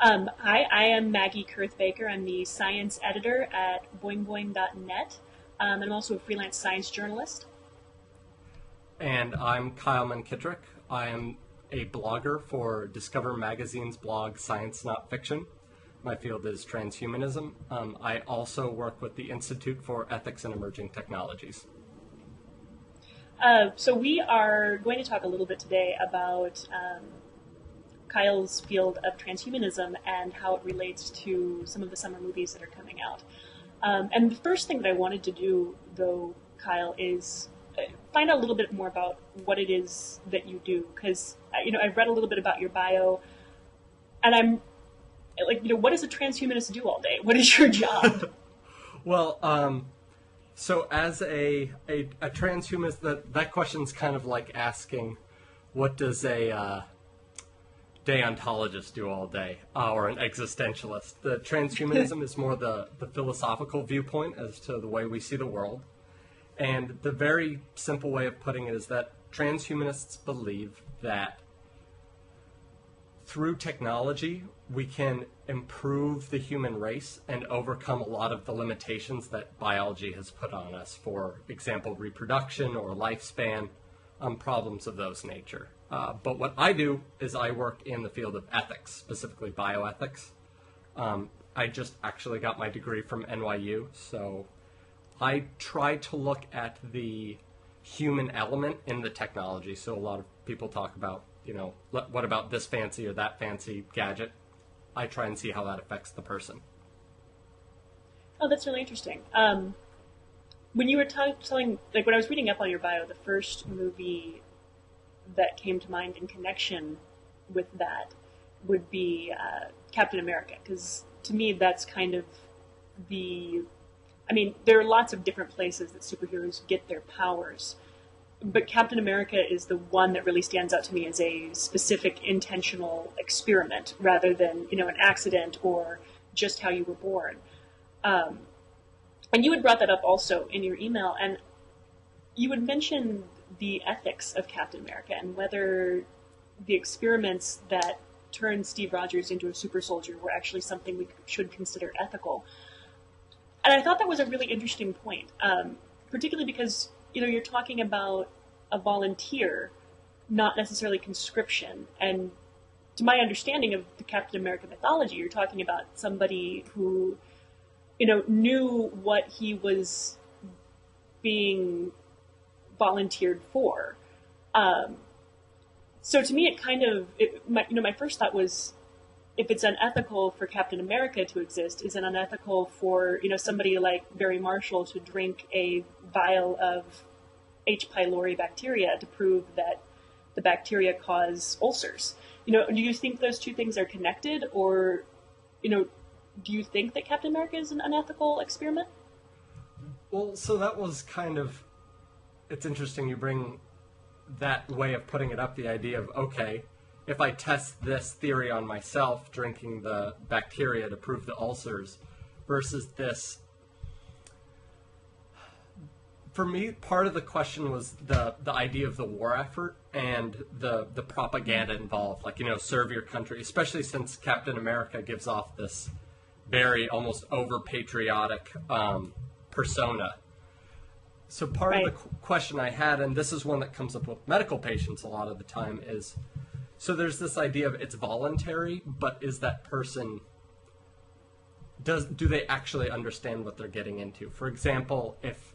Hi, I am Maggie Koerth-Baker. I'm the science editor at boing.net. And I'm also a freelance science journalist. And I'm Kyle Munkittrick. I am a blogger for Discover Magazine's blog Science Not Fiction. My field is transhumanism. I also work with the Institute for Ethics and Emerging Technologies. So we are going to talk a little bit today about Kyle's field of transhumanism and how it relates to some of the summer movies that are coming out. And the first thing that I wanted to do, though, Kyle, is find out a little bit more about what it is that you do. Because, I've read a little bit about your bio, and I'm like, what does a transhumanist do all day? What is your job? Well, so as a transhumanist, that question's kind of like asking, what does a deontologist do all day, or an existentialist? The transhumanism is more the philosophical viewpoint as to the way we see the world. And the very simple way of putting it is that transhumanists believe that through technology, we can improve the human race and overcome a lot of the limitations that biology has put on us. For example, reproduction or lifespan, problems of those nature. But what I do is I work in the field of ethics, specifically bioethics. I just actually got my degree from NYU, so I try to look at the human element in the technology. So a lot of people talk about, what about this fancy or that fancy gadget? I try and see how that affects the person. Oh, that's really interesting. When you were telling, when I was reading up on your bio, the first movie that came to mind in connection with that would be Captain America, because to me that's kind of there are lots of different places that superheroes get their powers, but Captain America is the one that really stands out to me as a specific intentional experiment rather than, an accident or just how you were born. And you had brought that up also in your email, and you had mentioned the ethics of Captain America and whether the experiments that turned Steve Rogers into a super soldier were actually something we should consider ethical. And I thought that was a really interesting point, particularly because, you're talking about a volunteer, not necessarily conscription. And to my understanding of the Captain America mythology, you're talking about somebody who, knew what he was being volunteered for. So to me, my first thought was, if it's unethical for Captain America to exist, is it unethical for, somebody like Barry Marshall to drink a vial of H. pylori bacteria to prove that the bacteria cause ulcers? Do you think those two things are connected, or, do you think that Captain America is an unethical experiment? Well, so that was it's interesting you bring that way of putting it up, the idea of, okay, if I test this theory on myself, drinking the bacteria to prove the ulcers, versus this. For me, part of the question was the idea of the war effort and the propaganda involved, serve your country, especially since Captain America gives off this very almost over-patriotic persona. So part of the question I had, and this is one that comes up with medical patients a lot of the time, is, so there's this idea of it's voluntary, but is that person, do they actually understand what they're getting into? For example, if,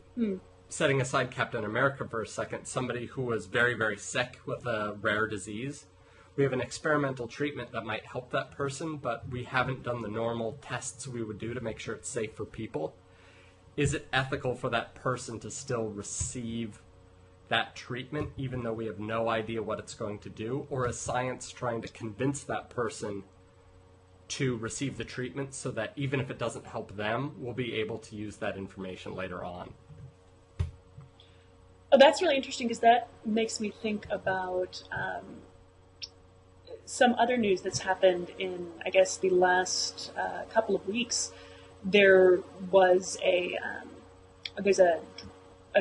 setting aside Captain America for a second, somebody who was very, very sick with a rare disease, we have an experimental treatment that might help that person, but we haven't done the normal tests we would do to make sure it's safe for people. Is it ethical for that person to still receive that treatment, even though we have no idea what it's going to do? Or is science trying to convince that person to receive the treatment so that even if it doesn't help them, we'll be able to use that information later on? Oh, that's really interesting, because that makes me think about some other news that's happened in, I guess, the last couple of weeks. There was there's a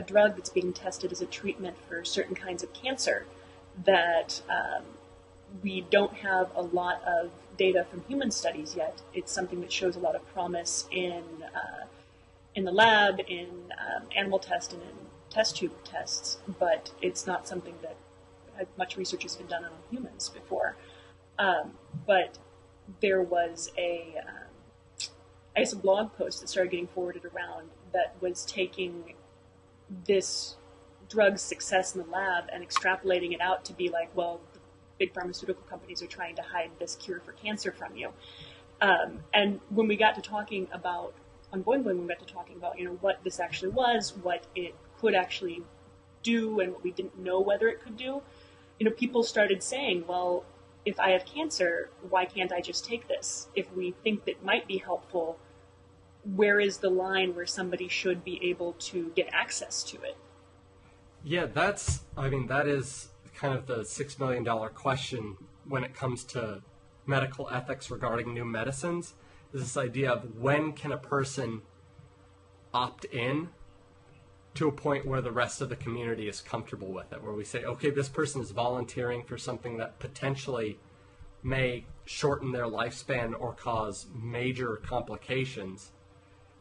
drug that's being tested as a treatment for certain kinds of cancer that we don't have a lot of data from human studies yet. It's something that shows a lot of promise in the lab, in animal tests, and in test tube tests, but it's not something that much research has been done on humans before. But there was a blog post that started getting forwarded around that was taking this drug's success in the lab and extrapolating it out to be like, well, the big pharmaceutical companies are trying to hide this cure for cancer from you. And when we got to talking about, on Boing, we got to talking about, what this actually was, what it could actually do, and what we didn't know whether it could do, people started saying, well, if I have cancer, why can't I just take this? If we think that might be helpful, where is the line where somebody should be able to get access to it? Yeah, that is kind of the $6 million question when it comes to medical ethics regarding new medicines, is this idea of when can a person opt in to a point where the rest of the community is comfortable with it, where we say, okay, this person is volunteering for something that potentially may shorten their lifespan or cause major complications,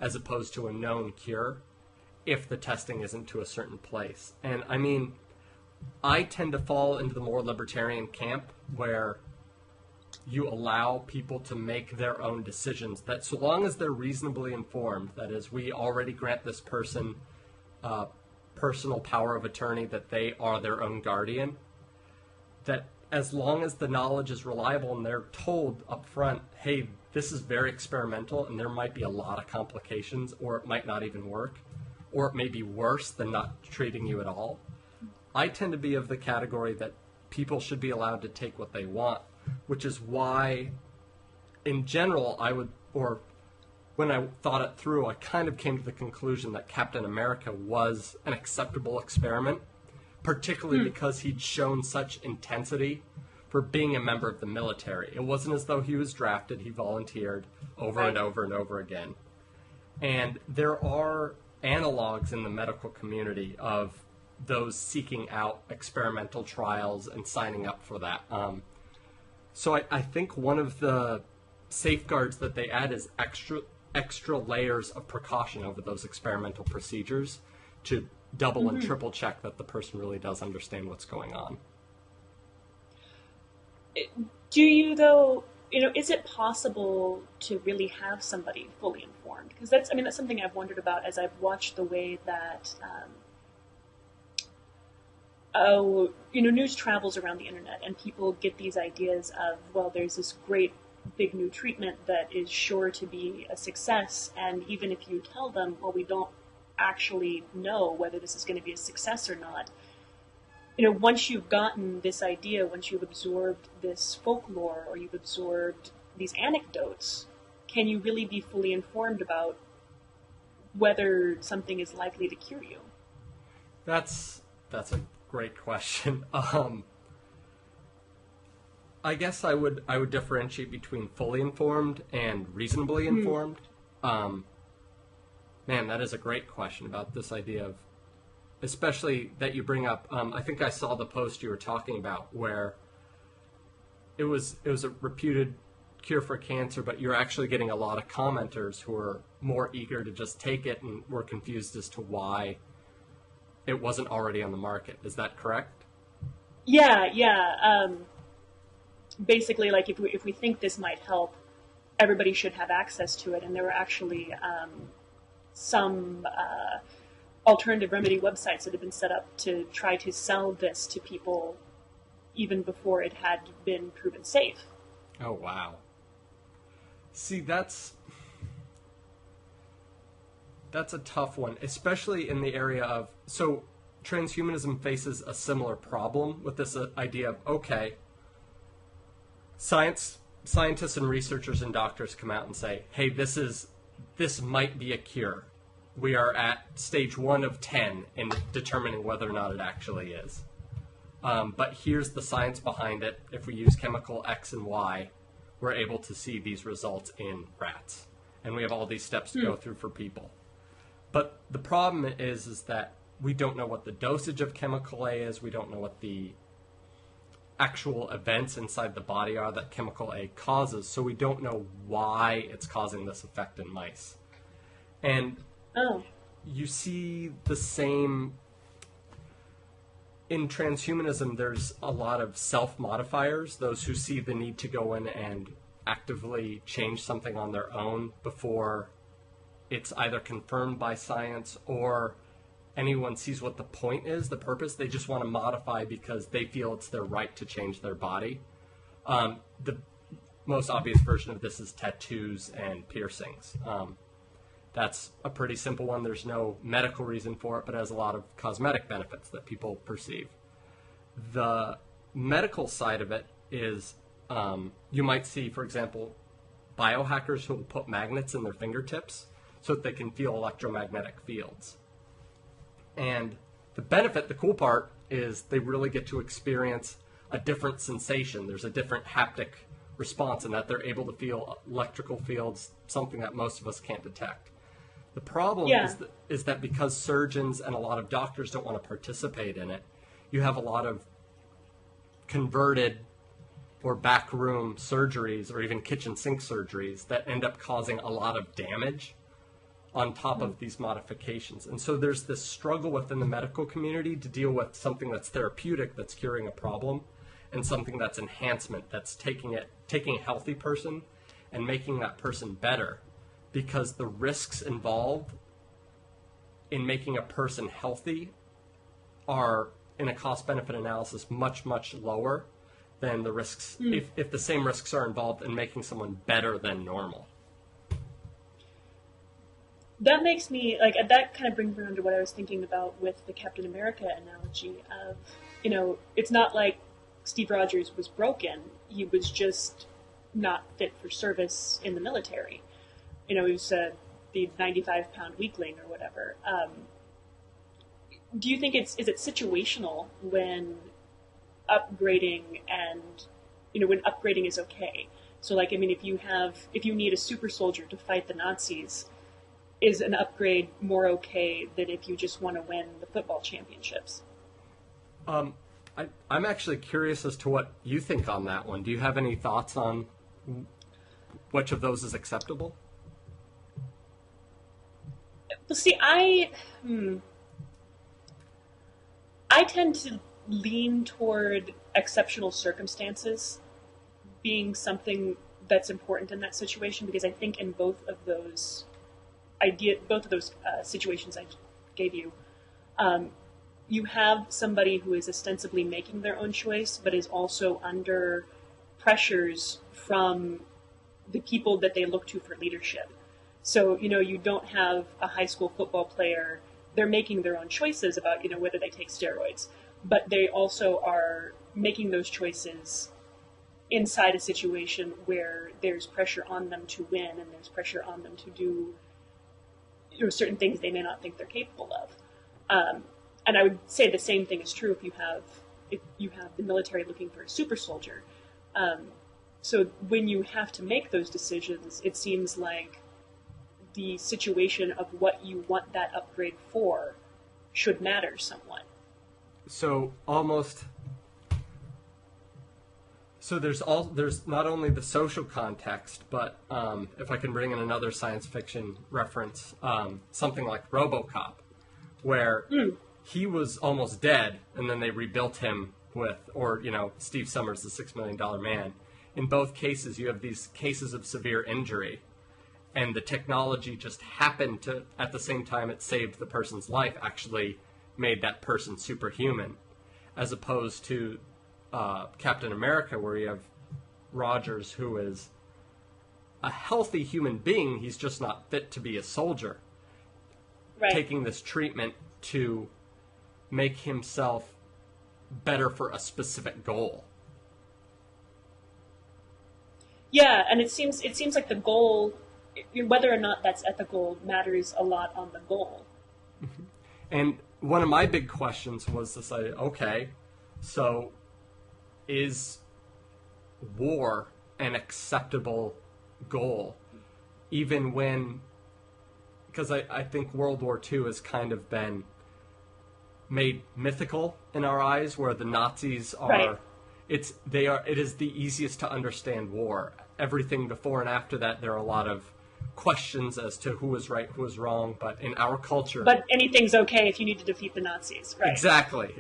as opposed to a known cure, if the testing isn't to a certain place. And I tend to fall into the more libertarian camp, where you allow people to make their own decisions, that so long as they're reasonably informed, that is, we already grant this person personal power of attorney, that they are their own guardian, that as long as the knowledge is reliable and they're told up front, hey, this is very experimental and there might be a lot of complications, or it might not even work, or it may be worse than not treating you at all. I tend to be of the category that people should be allowed to take what they want, which is why, in general, when I thought it through, I kind of came to the conclusion that Captain America was an acceptable experiment, particularly because he'd shown such intensity for being a member of the military. It wasn't as though he was drafted. He volunteered over and over and over again. And there are analogs in the medical community of those seeking out experimental trials and signing up for that. So I think one of the safeguards that they add is extra layers of precaution over those experimental procedures to double and triple check that the person really does understand what's going on. Do you, though, is it possible to really have somebody fully informed? Because that's something I've wondered about as I've watched the way that news travels around the internet, and people get these ideas of, well, there's this great big new treatment that is sure to be a success, and even if you tell them, well, we don't actually know whether this is going to be a success or not, once you've gotten this idea, once you've absorbed this folklore, or you've absorbed these anecdotes, can you really be fully informed about whether something is likely to cure you? That's a great question. I guess I would differentiate between fully informed and reasonably informed. Man, that is a great question about this idea of, especially that you bring up. I think I saw the post you were talking about where it was a reputed cure for cancer, but you're actually getting a lot of commenters who are more eager to just take it and were confused as to why it wasn't already on the market. Is that correct? Yeah. Basically, like, if we think this might help, everybody should have access to it. And there were actually some alternative remedy websites that had been set up to try to sell this to people even before it had been proven safe. Oh, wow. See, that's a tough one, especially in the area of, so transhumanism faces a similar problem with this idea of, okay, scientists and researchers and doctors come out and say, hey, this might be a cure. We are at stage 1 of 10 in determining whether or not it actually is. But here's the science behind it. If we use chemical X and Y, we're able to see these results in rats. And we have all these steps to go through for people. But the problem is that we don't know what the dosage of chemical A is. We don't know what the actual events inside the body are that chemical A causes, so we don't know why it's causing this effect in mice. And you see the same in transhumanism. There's a lot of self-modifiers, those who see the need to go in and actively change something on their own before it's either confirmed by science or anyone sees what the point is, the purpose. They just want to modify because they feel it's their right to change their body. The most obvious version of this is tattoos and piercings. That's a pretty simple one. There's no medical reason for it, but it has a lot of cosmetic benefits that people perceive. The medical side of it is you might see, for example, biohackers who will put magnets in their fingertips so that they can feel electromagnetic fields. And the benefit, the cool part, is they really get to experience a different sensation. There's a different haptic response in that they're able to feel electrical fields, something that most of us can't detect. The problem is that because surgeons and a lot of doctors don't want to participate in it, you have a lot of converted or backroom surgeries or even kitchen sink surgeries that end up causing a lot of damage on top of these modifications. And so there's this struggle within the medical community to deal with something that's therapeutic, that's curing a problem, and something that's enhancement, that's taking a healthy person and making that person better, because the risks involved in making a person healthy are, in a cost-benefit analysis, much, much lower than the risks, if the same risks are involved in making someone better than normal. That makes me, like, that kind of brings me around to what I was thinking about with the Captain America analogy of, it's not like Steve Rogers was broken. He was just not fit for service in the military. He was the 95-pound weakling or whatever. Do you think is it situational when upgrading and, when upgrading is okay? So, like, if you need a super soldier to fight the Nazis, is an upgrade more okay than if you just want to win the football championships? I'm actually curious as to what you think on that one. Do you have any thoughts on which of those is acceptable? Well, see, I tend to lean toward exceptional circumstances being something that's important in that situation, because I think in both of those situations I gave you, you have somebody who is ostensibly making their own choice, but is also under pressures from the people that they look to for leadership. So, you don't have a high school football player, they're making their own choices about, whether they take steroids, but they also are making those choices inside a situation where there's pressure on them to win and there's pressure on them to do certain things they may not think they're capable of. And I would say the same thing is true if you have the military looking for a super soldier. So when you have to make those decisions, it seems like the situation of what you want that upgrade for should matter somewhat. So there's not only the social context, but if I can bring in another science fiction reference, something like RoboCop, where he was almost dead, and then they rebuilt him or Steve Summers, the $6 Million Man. In both cases, you have these cases of severe injury, and the technology just happened to, at the same time it saved the person's life, actually made that person superhuman, as opposed to Captain America, where you have Rogers, who is a healthy human being, he's just not fit to be a soldier, taking this treatment to make himself better for a specific goal. Yeah, and it seems like the goal, whether or not that's ethical, matters a lot on the goal. Mm-hmm. And one of my big questions was to say, okay, so is war an acceptable goal, even when, because I think World War II has kind of been made mythical in our eyes, where the Nazis are it is the easiest to understand war. Everything before and after that, there are a lot of questions as to who was right, who was wrong, but in our culture... But anything's okay if you need to defeat the Nazis, right? Exactly.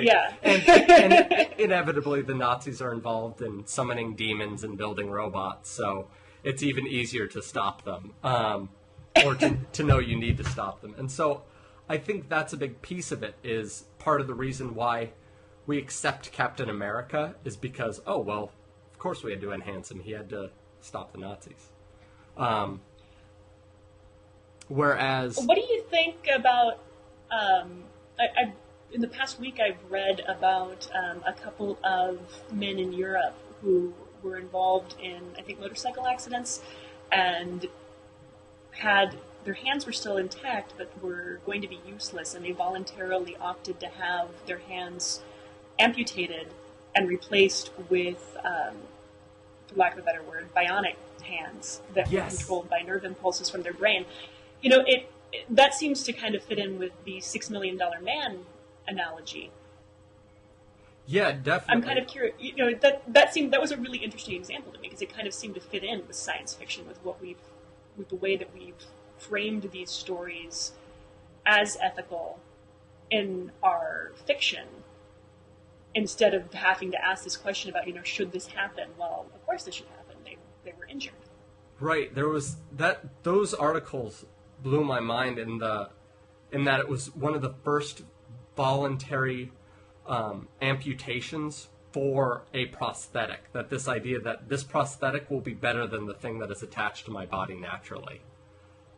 Yeah. and inevitably the Nazis are involved in summoning demons and building robots, so it's even easier to stop them, or to know you need to stop them. And so I think that's a big piece of it, is part of the reason why we accept Captain America is because, oh, well, of course we had to enhance him. He had to stop the Nazis. Whereas... What do you think about... in the past week, I've read about a couple of men in Europe who were involved in, I think, motorcycle accidents, and their hands were still intact, but were going to be useless, and they voluntarily opted to have their hands amputated and replaced with, for lack of a better word, bionic hands that were controlled by nerve impulses from their brain. You know, that seems to kind of fit in with the $6 Million Man analogy. Yeah, definitely. I'm kind of curious. You know, that was a really interesting example to me, because it kind of seemed to fit in with science fiction, with the way that we've framed these stories as ethical in our fiction, instead of having to ask this question about, you know, should this happen? Well, of course this should happen. They were injured. Right. There was those articles blew my mind in that it was one of the first voluntary amputations for a prosthetic. That this idea that this prosthetic will be better than the thing that is attached to my body naturally.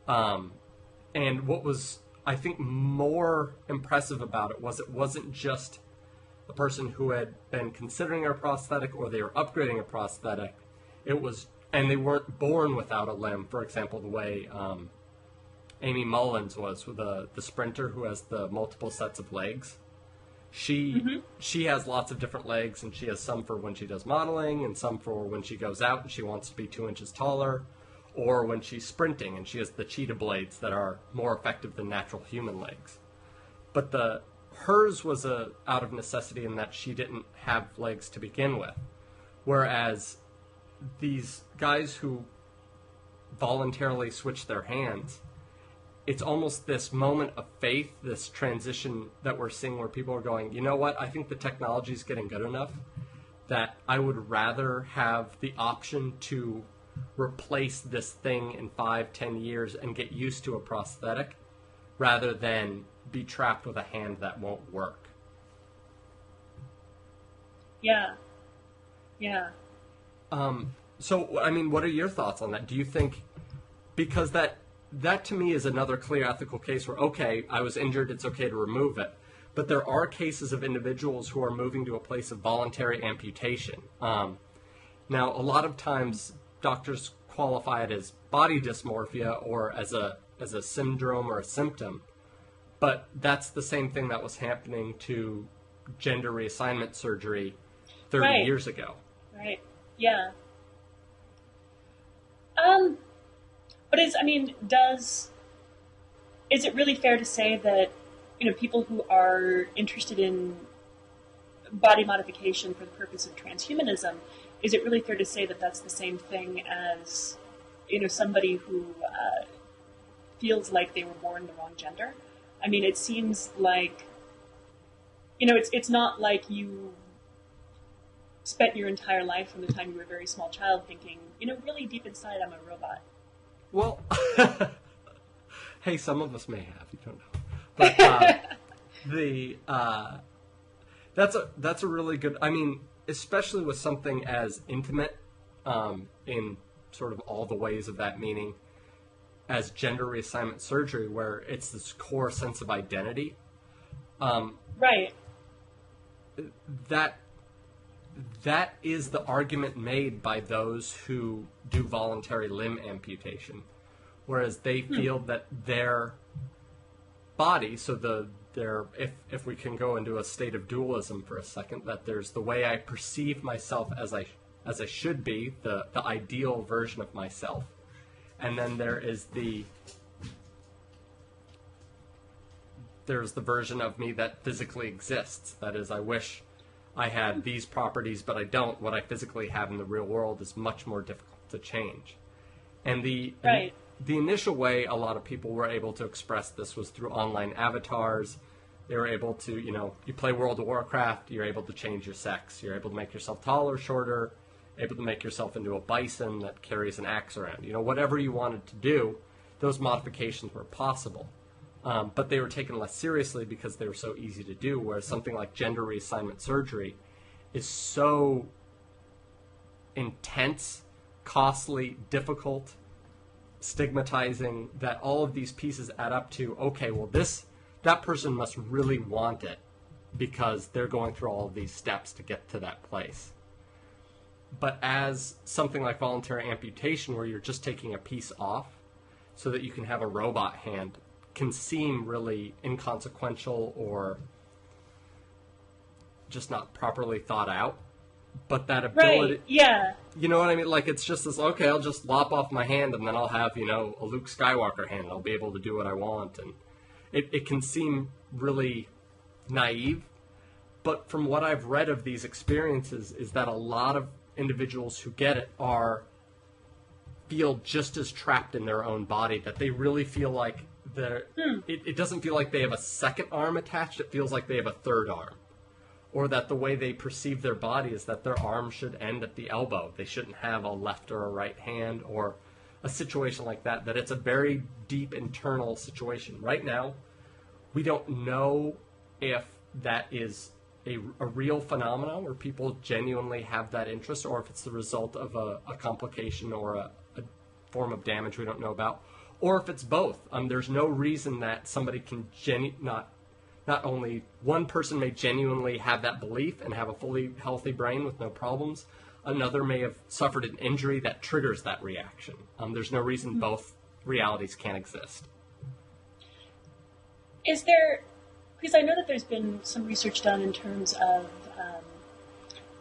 And what was, I think, more impressive about it wasn't just a person who had been considering a prosthetic or they were upgrading a prosthetic. And they weren't born without a limb. For example, the way Amy Mullins was with the sprinter who has the multiple sets of legs. She has lots of different legs, and she has some for when she does modeling, and some for when she goes out and she wants to be 2 inches taller, or when she's sprinting and she has the cheetah blades that are more effective than natural human legs. But hers was out of necessity in that she didn't have legs to begin with. Whereas these guys who voluntarily switch their hands, it's almost this moment of faith, this transition that we're seeing where people are going, you know what, I think the technology is getting good enough that I would rather have the option to replace this thing in 5-10 years and get used to a prosthetic rather than be trapped with a hand that won't work. Yeah. So, I mean, what are your thoughts on that? Do you think, because that to me is another clear ethical case where, okay, I was injured, it's okay to remove it. But there are cases of individuals who are moving to a place of voluntary amputation. Now, a lot of times doctors qualify it as body dysmorphia or as a syndrome or a symptom. But that's the same thing that was happening to gender reassignment surgery 30 years ago. Right. Yeah. But is it really fair to say that, you know, people who are interested in body modification for the purpose of transhumanism, is it really fair to say that that's the same thing as, you know, somebody who feels like they were born the wrong gender? I mean, it seems like, you know, it's not like you spent your entire life from the time you were a very small child thinking, you know, really deep inside I'm a robot. Well, hey, some of us may have, you don't know. But that's a really good, I mean, especially with something as intimate in sort of all the ways of that meaning as gender reassignment surgery, where it's this core sense of identity. Right. That is the argument made by those who do voluntary limb amputation, whereas they feel that their body, so if we can go into a state of dualism for a second, that there's the way I perceive myself as I should be, the ideal version of myself, and then there's the version of me that physically exists. That is, I wish I had these properties, but I don't. What I physically have in the real world is much more difficult to change. And the initial way a lot of people were able to express this was through online avatars. They were able to, you play World of Warcraft, you're able to change your sex. You're able to make yourself taller, shorter, able to make yourself into a bison that carries an axe around. Whatever you wanted to do, those modifications were possible. But they were taken less seriously because they were so easy to do, whereas something like gender reassignment surgery is so intense, costly, difficult, stigmatizing, that all of these pieces add up to, okay, well, that person must really want it because they're going through all of these steps to get to that place. But as something like voluntary amputation, where you're just taking a piece off so that you can have a robot hand, can seem really inconsequential or just not properly thought out. But that ability, right, yeah. You know what I mean? Like, it's just this, okay, I'll just lop off my hand and then I'll have, a Luke Skywalker hand. I'll be able to do what I want. And it can seem really naive. But from what I've read of these experiences is that a lot of individuals who get it feel just as trapped in their own body, that they really feel like it doesn't feel like they have a second arm attached. It feels like they have a third arm. Or that the way they perceive their body is that their arm should end at the elbow. They shouldn't have a left or a right hand, or a situation like that, that it's a very deep internal situation. Right now, we don't know if that is a real phenomenon where people genuinely have that interest, or if it's the result of a complication or a form of damage we don't know about, or if it's both. There's no reason that somebody can not only one person may genuinely have that belief and have a fully healthy brain with no problems, another may have suffered an injury that triggers that reaction. There's no reason both realities can't exist. Is there, because I know that there's been some research done in terms of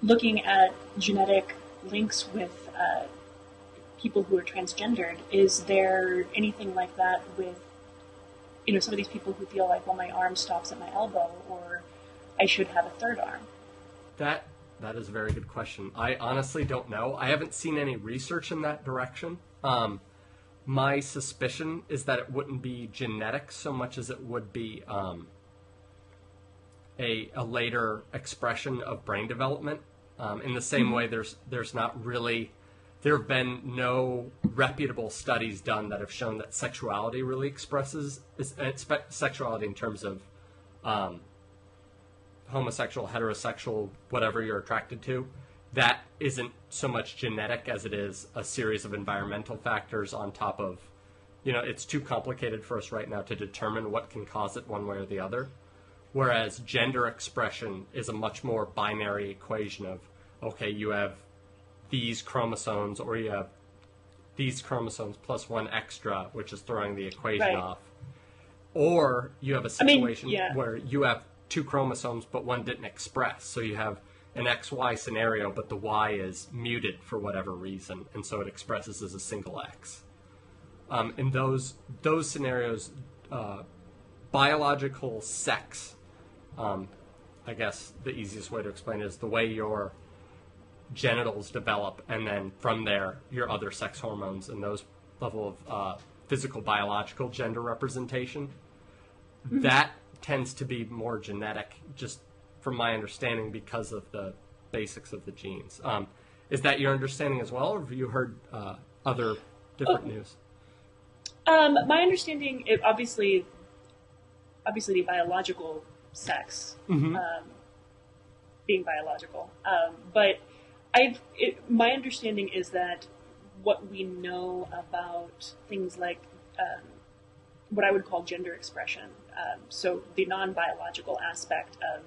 looking at genetic links with people who are transgendered. Is there anything like that with some of these people who feel like, well, my arm stops at my elbow, or I should have a third arm? That is a very good question. I honestly don't know. I haven't seen any research in that direction. My suspicion is that it wouldn't be genetic so much as it would be a later expression of brain development. In the same way, there's not really... There have been no reputable studies done that have shown that sexuality really expresses sexuality in terms of homosexual, heterosexual, whatever you're attracted to. That isn't so much genetic as it is a series of environmental factors on top of, it's too complicated for us right now to determine what can cause it one way or the other. Whereas gender expression is a much more binary equation of, okay, you have these chromosomes, or you have these chromosomes plus one extra, which is throwing the equation off. Or you have a situation where you have two chromosomes, but one didn't express. So you have an XY scenario, but the Y is muted for whatever reason, and so it expresses as a single X. In those scenarios, biological sex, I guess the easiest way to explain it is the way your genitals develop, and then from there your other sex hormones and those level of physical biological gender representation, that tends to be more genetic, just from my understanding, because of the basics of the genes. Is that your understanding as well, or have you heard other different news? My understanding, obviously the biological sex being biological, but my understanding is that what we know about things like what I would call gender expression, so the non-biological aspect of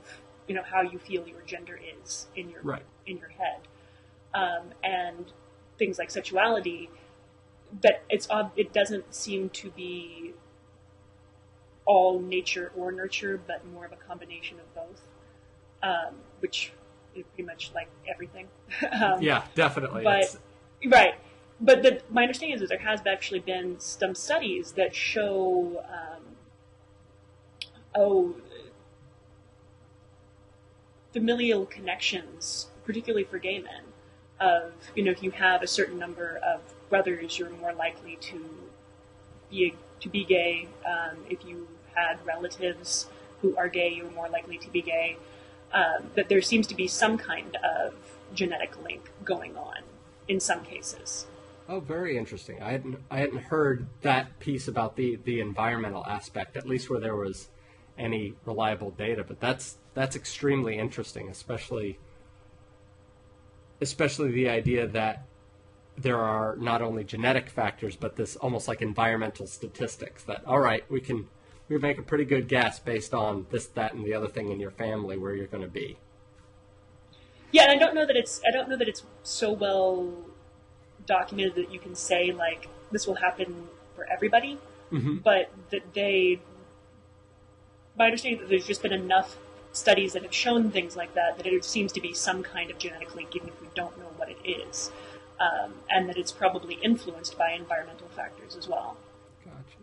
how you feel your gender is in your in your head, and things like sexuality, that it doesn't seem to be all nature or nurture, but more of a combination of both, which is pretty much like everything. Yeah, definitely. But my understanding is that there has actually been some studies that show, familial connections, particularly for gay men, of, if you have a certain number of brothers, you're more likely to be gay. If you had relatives who are gay, you're more likely to be gay. That there seems to be some kind of genetic link going on in some cases. Oh, very interesting. I hadn't heard that piece about the environmental aspect, at least where there was any reliable data. But that's extremely interesting, especially the idea that there are not only genetic factors, but this almost like environmental statistics that, all right, we make a pretty good guess based on this, that, and the other thing in your family where you're going to be. Yeah, and I don't know that it's so well documented that you can say like this will happen for everybody, but that my understanding that there's just been enough studies that have shown things like that it seems to be some kind of genetic link, even if we don't know what it is, and that it's probably influenced by environmental factors as well. Gotcha.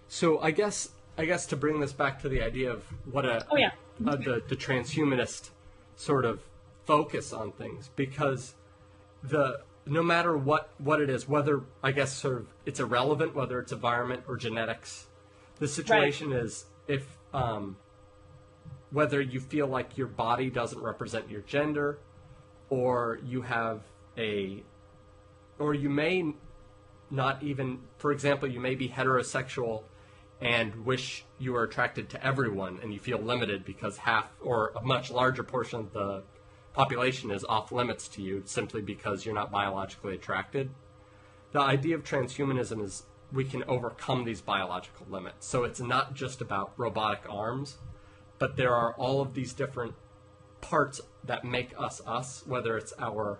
So I guess to bring this back to the idea of what the transhumanist sort of focus on things, because no matter what it is, whether I guess sort of it's irrelevant whether it's environment or genetics, the situation is if whether you feel like your body doesn't represent your gender, or you may not even, for example, you may be heterosexual and wish you were attracted to everyone, and you feel limited because half or a much larger portion of the population is off limits to you simply because you're not biologically attracted. The idea of transhumanism is we can overcome these biological limits. So it's not just about robotic arms, but there are all of these different parts that make us, whether it's our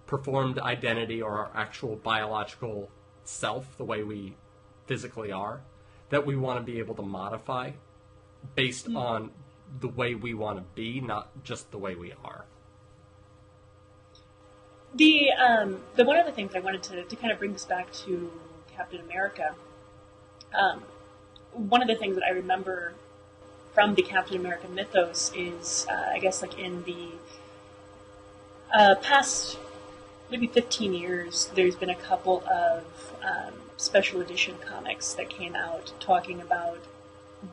performed identity or our actual biological self, the way we physically are, that we want to be able to modify based on the way we want to be, not just the way we are. The one of the things I wanted to kind of bring this back to Captain America, one of the things that I remember from the Captain America mythos is, I guess like in the past maybe 15 years, there's been a couple of special edition comics that came out talking about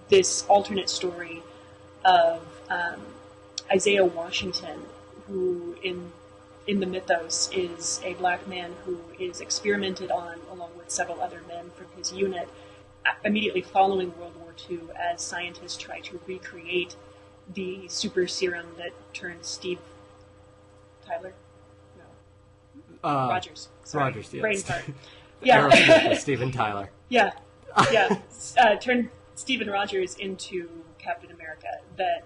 this alternate story of Isaiah Washington, who in the mythos is a black man who is experimented on along with several other men from his unit immediately following World War II, as scientists try to recreate the super serum that turned Steve Tyler? No. Rogers. Sorry. Rogers, yes. Brain fart. Yeah. Aerosmith, Steven Tyler. Yeah. Turned Stephen Rogers into Captain America. That,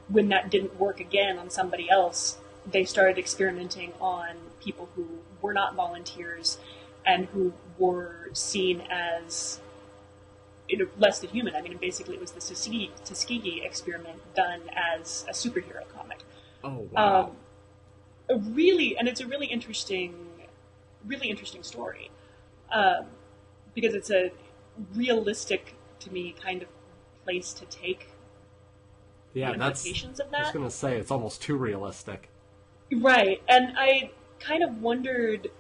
when that didn't work again on somebody else, they started experimenting on people who were not volunteers and who were seen as less than human. I mean, basically it was the Tuskegee experiment done as a superhero comic. Oh, wow. It's a really interesting story. Because it's a realistic, to me, kind of place to take the implications of that. I was going to say, it's almost too realistic. Right, and I kind of wondered,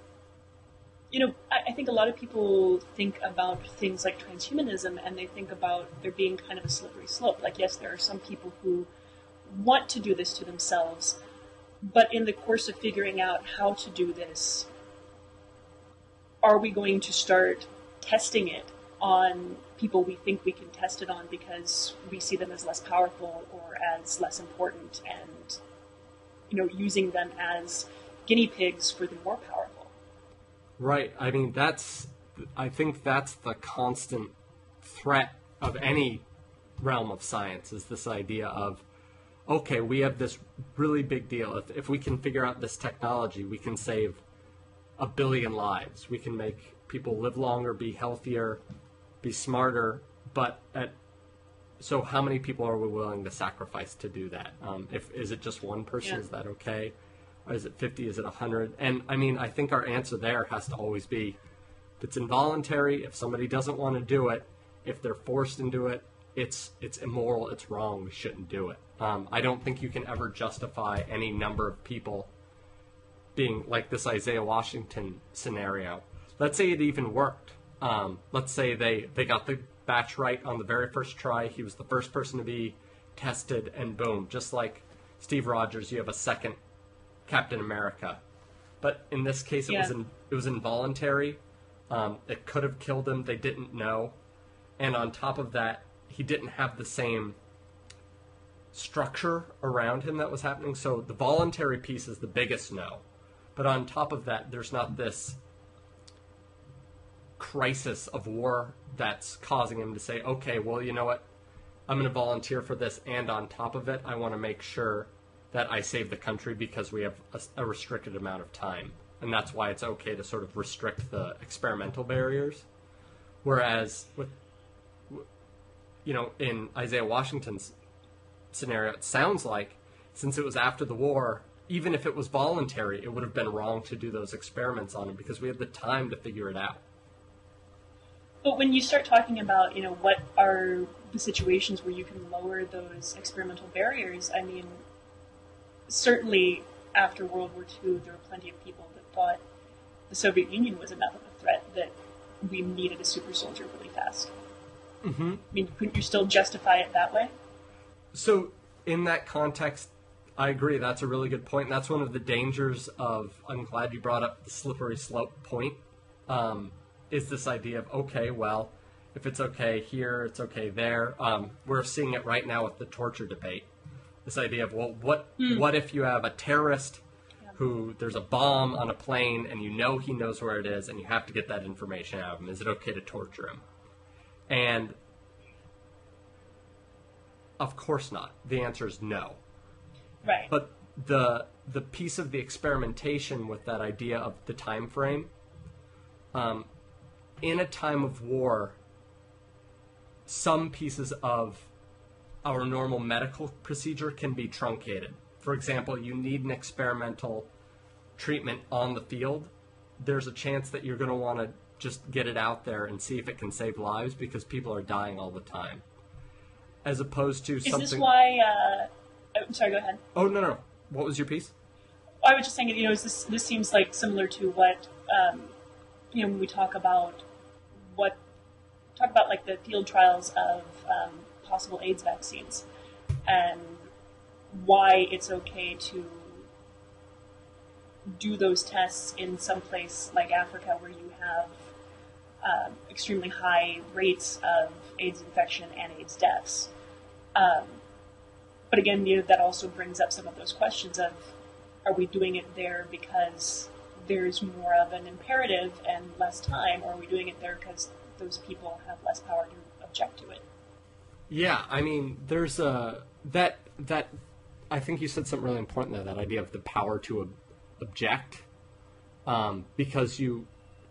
I think a lot of people think about things like transhumanism, and they think about there being kind of a slippery slope. Like, yes, there are some people who want to do this to themselves, but in the course of figuring out how to do this, are we going to start testing it on people we think we can test it on because we see them as less powerful or as less important, and using them as guinea pigs for the more powerful? Right. I mean, I think that's the constant threat of any realm of science, is this idea of, okay, we have this really big deal. If we can figure out this technology, we can save 1 billion lives. We can make people live longer, be healthier, be smarter. But so how many people are we willing to sacrifice to do that? Is it just one person? Yeah. Is that okay? Or is it 50? Is it 100? And I mean, I think our answer there has to always be, if it's involuntary, if somebody doesn't want to do it, if they're forced into it, it's immoral, it's wrong, we shouldn't do it. I don't think you can ever justify any number of people being like this Isaiah Washington scenario. Let's say it even worked. Let's say they got the batch right on the very first try. He was the first person to be tested, and boom, just like Steve Rogers, you have a second Captain America. But in this case, it was involuntary. It could have killed him. They didn't know. And on top of that, he didn't have the same structure around him that was happening. So the voluntary piece is the biggest no. But on top of that, there's not this crisis of war that's causing him to say, okay, well, you know what? I'm going to volunteer for this, and on top of it, I want to make sure that I save the country because we have a restricted amount of time. And that's why it's okay to sort of restrict the experimental barriers. Whereas, with, in Isaiah Washington's scenario, it sounds like since it was after the war, even if it was voluntary, it would have been wrong to do those experiments on him because we had the time to figure it out. But when you start talking about, what are the situations where you can lower those experimental barriers, I mean, certainly after World War II, there were plenty of people that thought the Soviet Union was enough of a threat that we needed a super soldier really fast. Mm-hmm. I mean, couldn't you still justify it that way? So in that context, I agree. That's a really good point. And that's one of the dangers of, I'm glad you brought up the slippery slope point, is this idea of, okay, well, if it's okay here, it's okay there. We're seeing it right now with the torture debate. This idea of, well, what if you have a terrorist who, there's a bomb on a plane and you know he knows where it is and you have to get that information out of him? Is it okay to torture him? And of course not. The answer is no. Right. But the piece of the experimentation with that idea of the time frame, in a time of war, some pieces of our normal medical procedure can be truncated. For example, you need an experimental treatment on the field. There's a chance that you're going to want to just get it out there and see if it can save lives because people are dying all the time. As opposed to something... Is this why... I'm sorry, go ahead. Oh, no. What was your piece? I was just saying, this seems like similar to what, when we talk about like the field trials of possible AIDS vaccines and why it's okay to do those tests in some place like Africa where you have extremely high rates of AIDS infection and AIDS deaths. But again, that also brings up some of those questions of, are we doing it there because there's more of an imperative and less time, or are we doing it there because those people have less power to object to it? Yeah, I mean, there's that I think you said something really important there, that idea of the power to object, because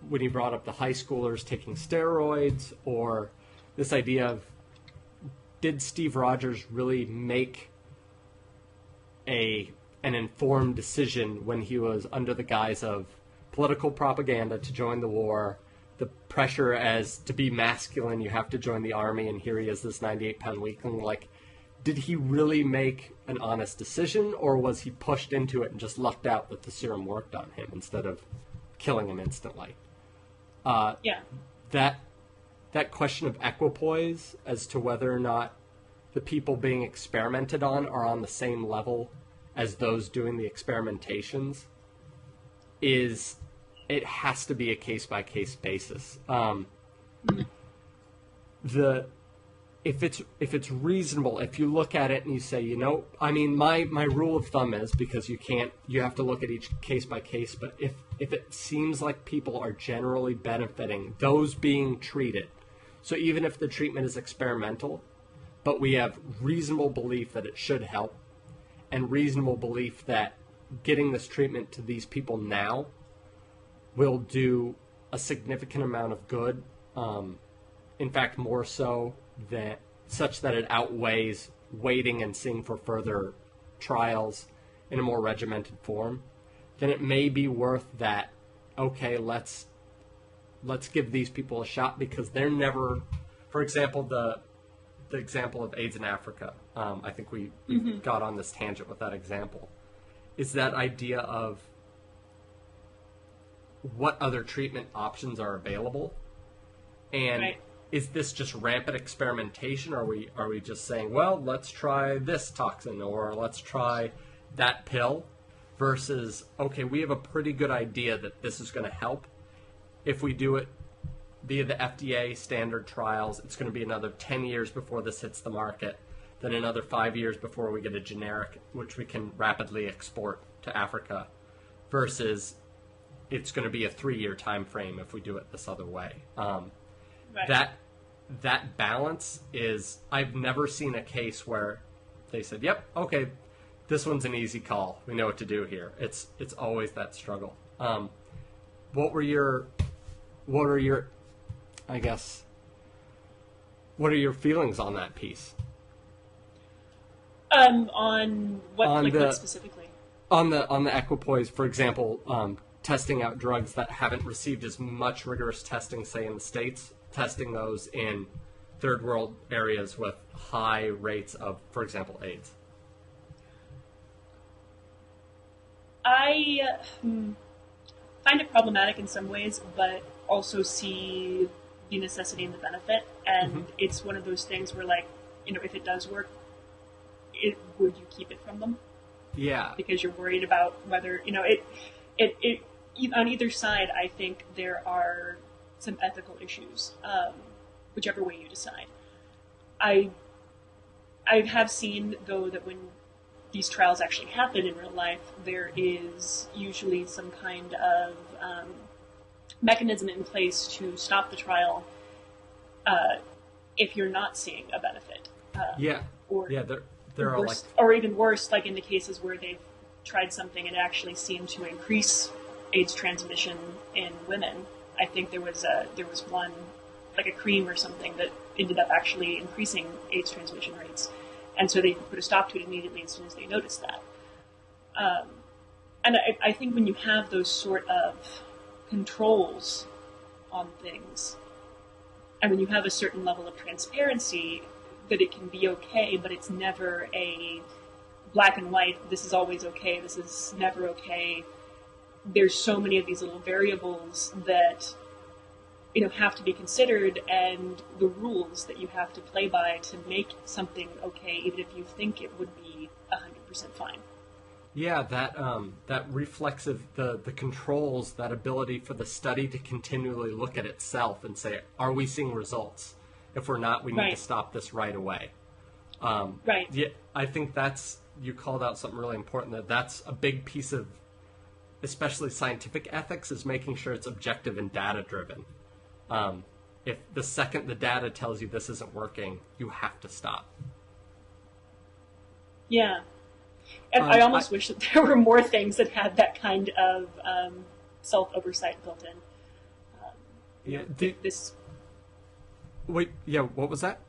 when you brought up the high schoolers taking steroids, or this idea of, did Steve Rogers really make an informed decision when he was under the guise of political propaganda to join the war, the pressure as to be masculine, you have to join the army, and here he is, this 98-pound weakling? Like, did he really make an honest decision, or was he pushed into it and just lucked out that the serum worked on him instead of killing him instantly? That question of equipoise as to whether or not the people being experimented on are on the same level as those doing the experimentations it has to be a case-by-case basis. If it's reasonable, if you look at it and you say, I mean, my rule of thumb is, because you have to look at each case by case, but if it seems like people are generally benefiting, those being treated, so even if the treatment is experimental, but we have reasonable belief that it should help, and reasonable belief that getting this treatment to these people now will do a significant amount of good, in fact, more so that such that it outweighs waiting and seeing for further trials in a more regimented form, then it may be worth that. Okay, let's give these people a shot, because they're never, for example, the example of AIDS in Africa. I think we got on this tangent with that example. Is that idea of what other treatment options are available, and is this just rampant experimentation? Are we just saying, well, let's try this toxin or let's try that pill, versus, okay, we have a pretty good idea that this is going to help. If we do it via the FDA standard trials, it's going to be another 10 years before this hits the market, then another 5 years before we get a generic, which we can rapidly export to Africa, versus it's going to be a 3-year time frame if we do it this other way. That balance is, I've never seen a case where they said, yep, okay, this one's an easy call. We know what to do here. It's always that struggle. What are your feelings on that piece? On what, what specifically? On the equipoise, for example, testing out drugs that haven't received as much rigorous testing, say in the States, testing those in third world areas with high rates of, for example, AIDS. I find it problematic in some ways, but also see the necessity and the benefit. And it's one of those things where, like, if it does work, would you keep it from them? Yeah. Because you're worried about whether, it on either side, I think there are some ethical issues, whichever way you decide. I have seen, though, that when these trials actually happen in real life, there is usually some kind of mechanism in place to stop the trial if you're not seeing a benefit. There are worse, or even worse, like in the cases where they've tried something and it actually seemed to increase AIDS transmission in women. I think there was one, like a cream or something, that ended up actually increasing AIDS transmission rates. And so they put a stop to it immediately as soon as they noticed that. And I think when you have those sort of controls on things, and when you have a certain level of transparency, that it can be okay, but it's never a black and white, this is always okay, this is never okay. There's so many of these little variables that have to be considered, and the rules that you have to play by to make something okay, even if you think it would be 100% fine. Yeah, that reflexive, the controls, that ability for the study to continually look at itself and say, are we seeing results? If we're not, we need to stop this right away. Yeah, I think you called out something really important, that's a big piece of, especially scientific ethics, is making sure it's objective and data-driven. If the second the data tells you this isn't working, you have to stop. Yeah. And I almost wish that there were more things that had that kind of self-oversight built in. Wait, yeah, what was that?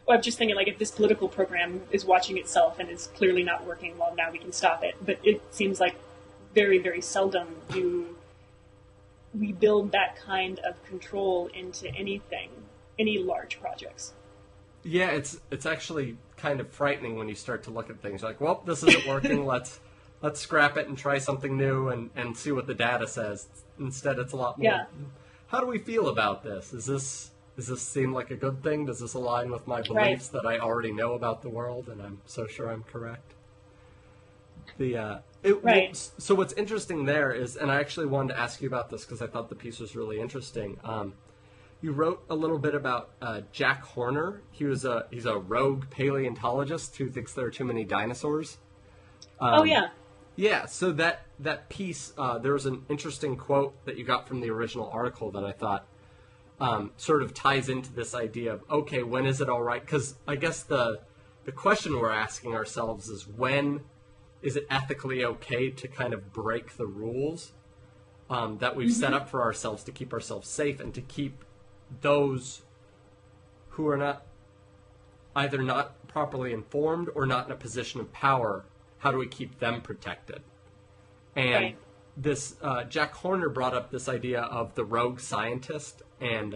Well, I'm just thinking, like, if this political program is watching itself and is clearly not working, well, now we can stop it. But it seems like very, very seldom do we build that kind of control into anything, any large projects. Yeah, it's actually kind of frightening when you start to look at things like, well, this isn't working, let's scrap it and try something new and see what the data says. Instead, it's a lot more, how do we feel about this? Does this seem like a good thing? Does this align with my beliefs that I already know about the world and I'm so sure I'm correct? So what's interesting there is, and I actually wanted to ask you about this because I thought the piece was really interesting. You wrote a little bit about Jack Horner. He's a rogue paleontologist who thinks there are too many dinosaurs. Yeah, so that piece, there was an interesting quote that you got from the original article that I thought sort of ties into this idea of, okay, when is it all right? Because I guess the question we're asking ourselves is, when is it ethically okay to kind of break the rules that we've set up for ourselves to keep ourselves safe and to keep those who are either not properly informed or not in a position of power, how do we keep them protected? And this Jack Horner brought up this idea of the rogue scientist, and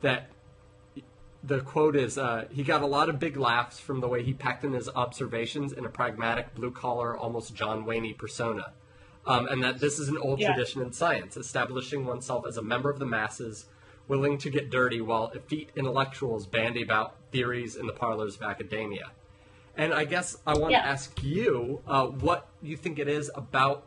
that the quote is, he got a lot of big laughs from the way he packed in his observations in a pragmatic, blue-collar, almost John Wayne persona. And that this is an old tradition in science, establishing oneself as a member of the masses, willing to get dirty while effete intellectuals bandy about theories in the parlors of academia. And I guess I want to ask you what you think it is about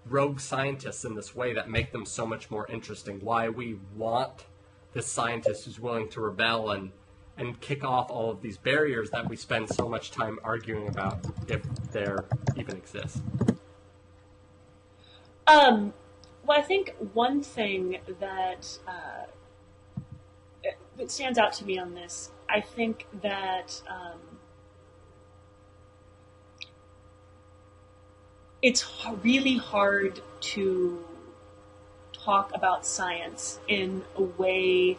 rogue scientists in this way that make them so much more interesting, why we want this scientist who's willing to rebel and kick off all of these barriers that we spend so much time arguing about if there even exist. Well, I think one thing that that stands out to me on this, I think that it's really hard to talk about science in a way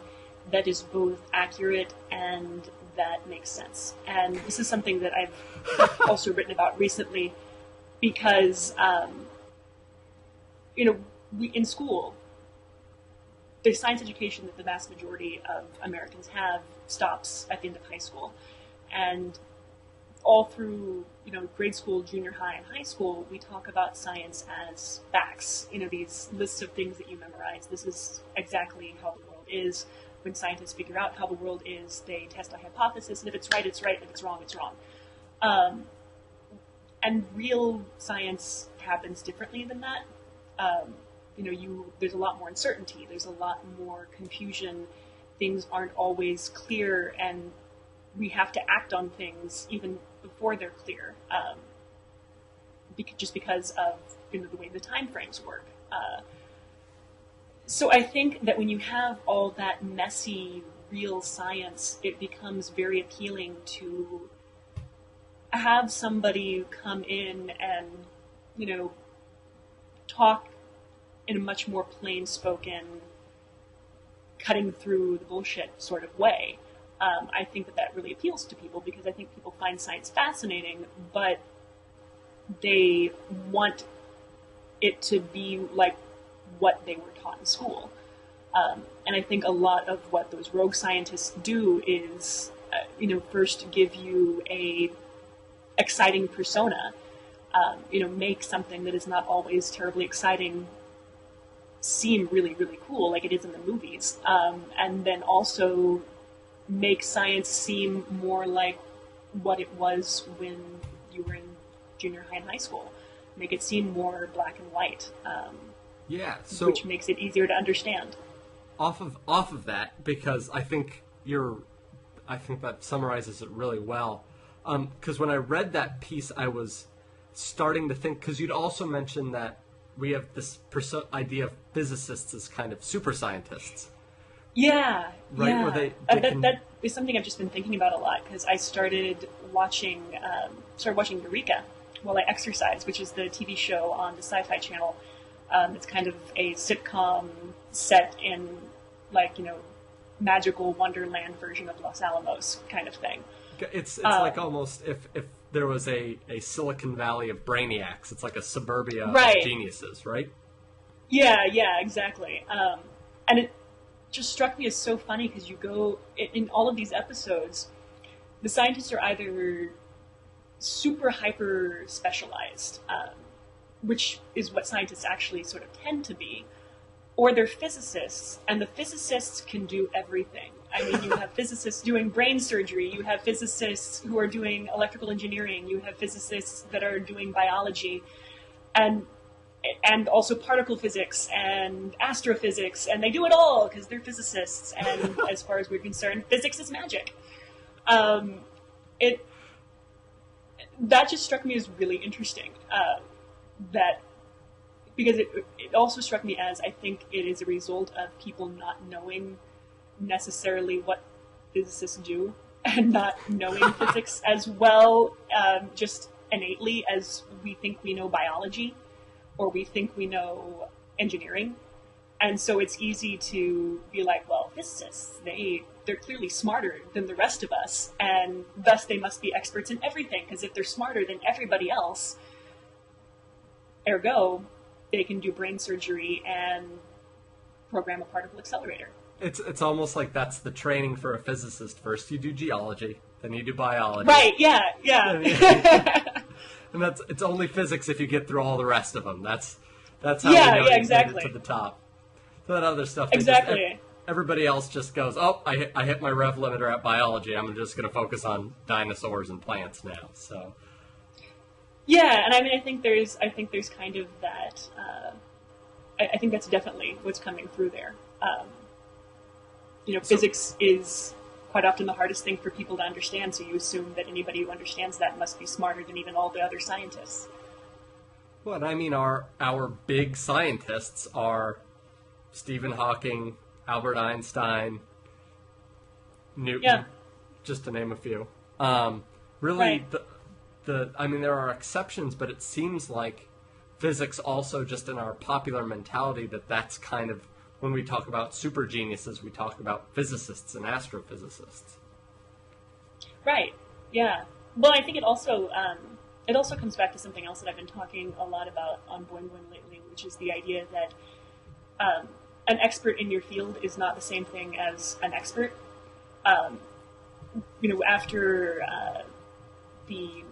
that is both accurate and that makes sense. And this is something that I've also written about recently because, in school, the science education that the vast majority of Americans have stops at the end of high school. And all through, grade school, junior high, and high school, we talk about science as facts. These lists of things that you memorize. This is exactly how the world is. When scientists figure out how the world is, they test a hypothesis, and if it's right, it's right. If it's wrong, it's wrong. And real science happens differently than that. There's a lot more uncertainty. There's a lot more confusion. Things aren't always clear, and we have to act on things even before they're clear, just because of the way the time frames work. So I think that when you have all that messy, real science, it becomes very appealing to have somebody come in and, talk in a much more plain-spoken, cutting through the bullshit sort of way. I think that really appeals to people because I think people find science fascinating, but they want it to be like what they were taught in school. And I think a lot of what those rogue scientists do is, first give you a exciting persona, make something that is not always terribly exciting seem really, really cool, like it is in the movies. And then also make science seem more like what it was when you were in junior high and high school. Make it seem more black and white. Which makes it easier to understand. Off of that, because I think that summarizes it really well. Because when I read that piece, I was starting to think, because you'd also mentioned that we have this idea of physicists as kind of super scientists. Yeah, right. Yeah. Where that is something I've just been thinking about a lot because I started watching Eureka while I exercise, which is the TV show on the Sci-Fi Channel. It's kind of a sitcom set in magical Wonderland version of Los Alamos kind of thing. It's like almost if there was a Silicon Valley of brainiacs, it's like a suburbia of geniuses, right? Yeah, exactly. And it just struck me as so funny because you go in all of these episodes, the scientists are either super hyper specialized, which is what scientists actually sort of tend to be, or they're physicists, and the physicists can do everything. I mean, you have physicists doing brain surgery, you have physicists who are doing electrical engineering, you have physicists that are doing biology, and also particle physics and astrophysics, and they do it all because they're physicists, and as far as we're concerned, physics is magic. That just struck me as really interesting, because it also struck me as I think it is a result of people not knowing necessarily what physicists do and not knowing physics as well, just innately as we think we know biology or we think we know engineering. And so it's easy to be like, well, physicists, they're clearly smarter than the rest of us, and thus they must be experts in everything, because if they're smarter than everybody else, ergo, they can do brain surgery and program a particle accelerator. It's almost like that's the training for a physicist. First you do geology, then you do biology. Right, yeah. And it's only physics if you get through all the rest of them. That's how we know you exactly. made it to the top. So that other stuff, Exactly. Everybody else just goes, oh, I hit my rev limiter at biology. I'm just going to focus on dinosaurs and plants now. So. Yeah, and I mean, I think there's kind of that. I think that's definitely what's coming through there. Physics is quite often the hardest thing for people to understand. So you assume that anybody who understands that must be smarter than even all the other scientists. Well, and I mean, our big scientists are Stephen Hawking, Albert Einstein, Newton, just to name a few. Really, right. I mean, there are exceptions, but it seems like physics also just in our popular mentality that's kind of, when we talk about super geniuses, we talk about physicists and astrophysicists. Right, yeah. Well, I think it also comes back to something else that I've been talking a lot about on Boing lately, which is the idea that an expert in your field is not the same thing as an expert. After the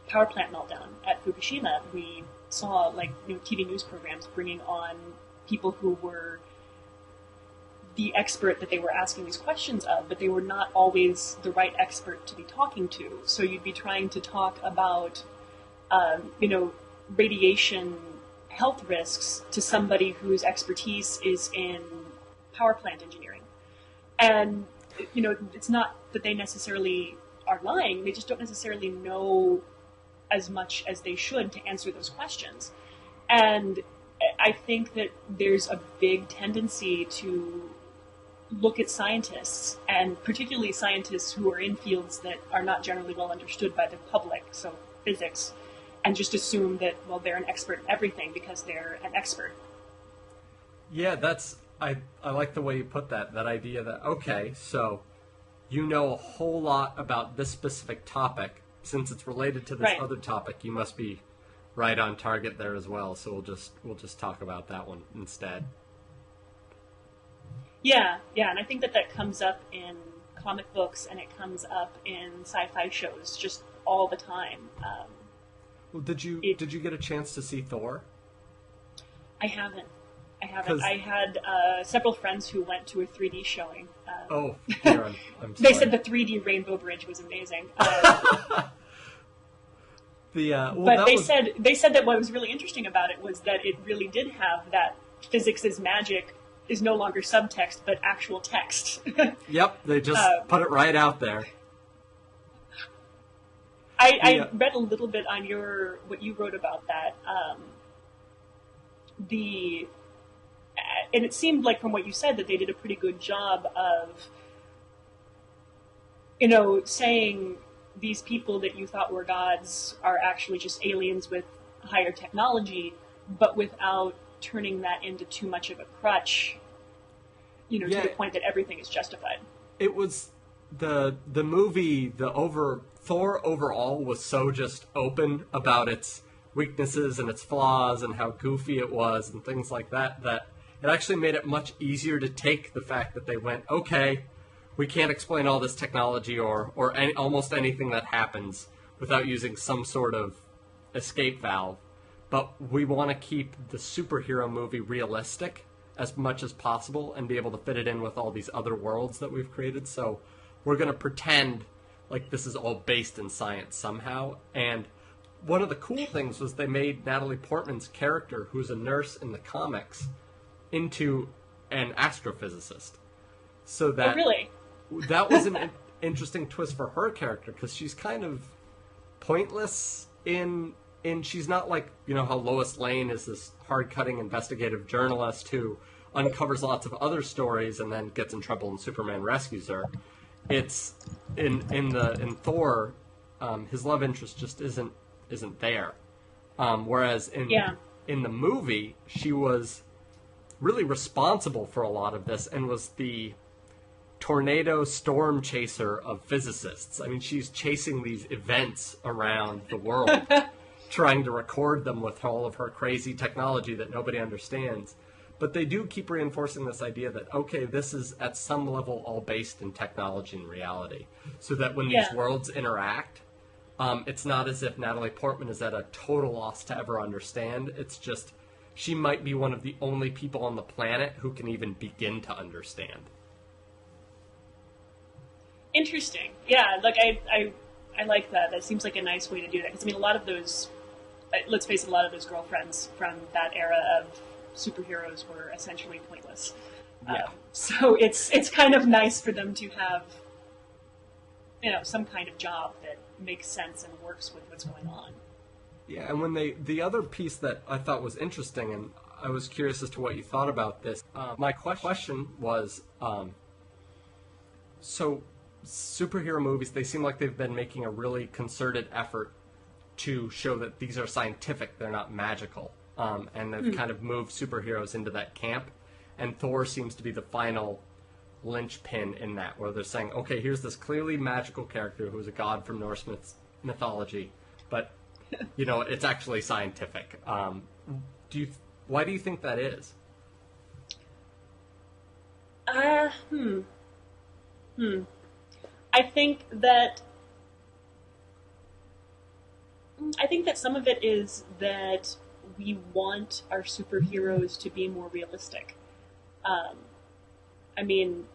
power plant meltdown at Fukushima, we saw TV news programs bringing on people who were the expert that they were asking these questions of, but they were not always the right expert to be talking to. So you'd be trying to talk about, radiation health risks to somebody whose expertise is in power plant engineering. And, it's not that they necessarily are lying, they just don't necessarily know as much as they should to answer those questions. And I think that there's a big tendency to look at scientists, and particularly scientists who are in fields that are not generally well understood by the public, so physics, and just assume that, well, they're an expert in everything because they're an expert. Yeah, I like the way you put that idea that, okay, so you know a whole lot about this specific topic. Since it's related to this other topic, you must be right on target there as well. So we'll just talk about that one instead. Yeah, and I think that comes up in comic books and it comes up in sci-fi shows just all the time. Well, did you get a chance to see Thor? I haven't. I had several friends who went to a 3D showing. I'm sorry. They said the 3D Rainbow Bridge was amazing. But they said that what was really interesting about it was that it really did have that physics is magic is no longer subtext but actual text. Yep, they just put it right out there. I read a little bit on what you wrote about that. And it seemed like from what you said that they did a pretty good job of, saying these people that you thought were gods are actually just aliens with higher technology, but without turning that into too much of a crutch, to the point that everything is justified. It was the movie, Thor overall was so just open about its weaknesses and its flaws and how goofy it was and things like that it actually made it much easier to take the fact that they went, okay, we can't explain all this technology or almost anything that happens without using some sort of escape valve, but we want to keep the superhero movie realistic as much as possible and be able to fit it in with all these other worlds that we've created. So we're going to pretend like this is all based in science somehow. And one of the cool things was they made Natalie Portman's character, who's a nurse in the comics, into an astrophysicist. So that really? That was an interesting twist for her character, because she's kind of pointless in she's not like, how Lois Lane is this hard-cutting investigative journalist who uncovers lots of other stories and then gets in trouble and Superman rescues her. It's in Thor, his love interest just isn't there. Whereas in the movie, she was really responsible for a lot of this and was the tornado storm chaser of physicists. I mean, she's chasing these events around the world, trying to record them with all of her crazy technology that nobody understands. But they do keep reinforcing this idea that, okay, this is at some level all based in technology and reality. So that when these worlds interact, it's not as if Natalie Portman is at a total loss to ever understand. It's just she might be one of the only people on the planet who can even begin to understand. Interesting. Yeah, like I like that. That seems like a nice way to do that. Because, I mean, a lot of those, let's face it, a lot of those girlfriends from that era of superheroes were essentially pointless. Yeah. So it's kind of nice for them to have, some kind of job that makes sense and works with what's going on. Yeah, and when the other piece that I thought was interesting, and I was curious as to what you thought about this, my question was, so superhero movies, they seem like they've been making a really concerted effort to show that these are scientific, they're not magical, and they've kind of moved superheroes into that camp, and Thor seems to be the final linchpin in that, where they're saying, okay, here's this clearly magical character who's a god from Norse mythology, but it's actually scientific. Why do you think that is? I think that some of it is that we want our superheroes to be more realistic. I mean,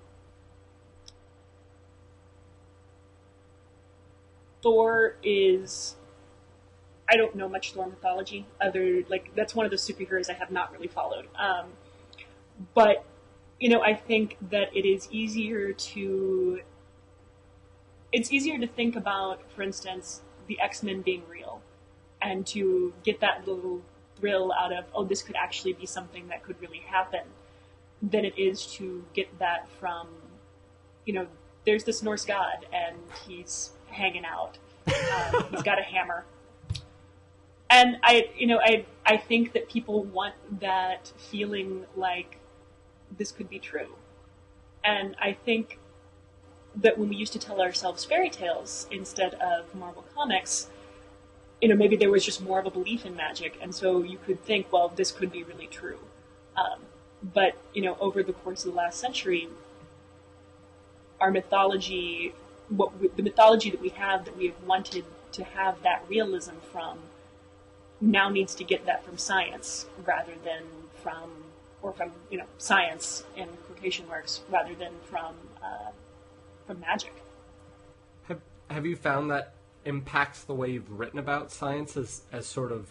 Thor is... I don't know much Thor mythology. That's one of the superheroes I have not really followed. But, I think that it's easier to think about, for instance, the X-Men being real, and to get that little thrill out of, oh, this could actually be something that could really happen, than it is to get that from, there's this Norse god, and he's hanging out. He's got a hammer. And I think that people want that feeling like this could be true. And I think that when we used to tell ourselves fairy tales instead of Marvel Comics, maybe there was just more of a belief in magic, and so you could think, well, this could be really true. But over the course of the last century, our mythology, the mythology that we have wanted to have that realism from, now needs to get that from science rather than from science in quotation marks rather than from magic. Have you found that impacts the way you've written about science as sort of